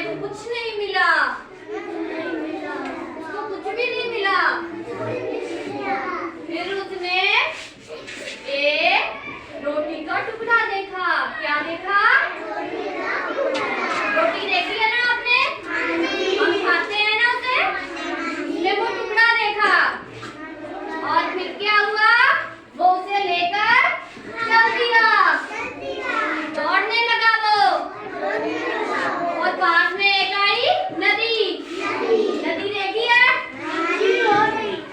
को कुछ नहीं मिला, उसको कुछ भी नहीं मिला। फिर उसने एक रोटी का टुकड़ा देखा। क्या देखा? रोटी देखी है ना आपने? हम खाते हैं ना उसे। उसने वो टुकड़ा देखा और फिर क्या हुआ? वो उसे लेकर चल दिया, दौड़ने लगा वो। और पास में एक आई नदी। नदी देखी है?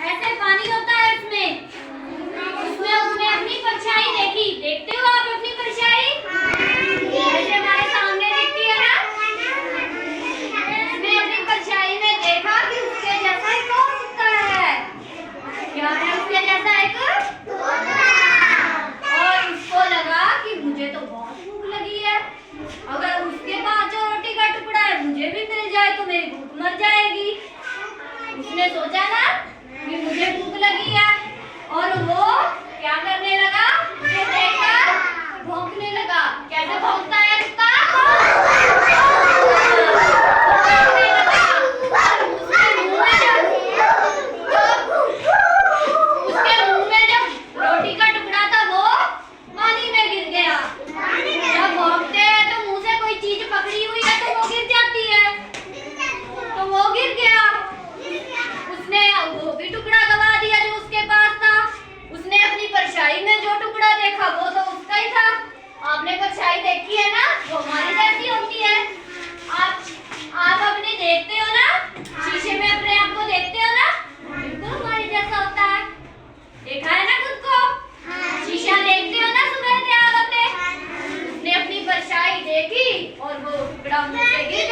ऐसे पानी होता है उसमें। उसमें उसने अपनी परछाई देखी। देखते हो आप अपनी परछाई? ऐसे हमारे सामने दिखती है ना? उसने अपनी परछाई में देखा कि उसके जैसा एक और कुत्ता है। क्या है उसके जैसा? एक और उसको लगा कि मुझे तो बहुत भूख लगी है, अगर उसके पास जो रोटी का टुकड़ा है मुझे भी मिल जाए तो मेरी भूख मर जाएगी। उसने सोचा ना कि मुझे भूख लगी है, और वो क्या करने लगा? उसे देखकर भौंकने लगा। कैसे भौंकता है कुत्ता? भौंकने लगा। और उसके मुंह में जब रोटी का टुकड़ा था वो पानी में गिर गया। जब भौंकते हैं तो मुंह से कोई चीज पकड़ी हुई है तो वो गिर जाती है, तो वो गिर गया। उसने वो भी टुकड़ा गवा दिया जो उसके पास था। उसने अपनी परछाई में जो टुकड़ा देखा वो तो उसका ही था। आपने परछाई देखी है ना? वो हमारी जैसी होती है। आप अपने देखते हो ना, शीशे में अपने आप को देखते हो ना, बिल्कुल हमारी जैसा होता है। देखा है ना खुद को? शीशा देखते हो ना सुबह तैयार होते? उसने अपनी परछाई देखी और वो टुकड़ा मुंह से गिर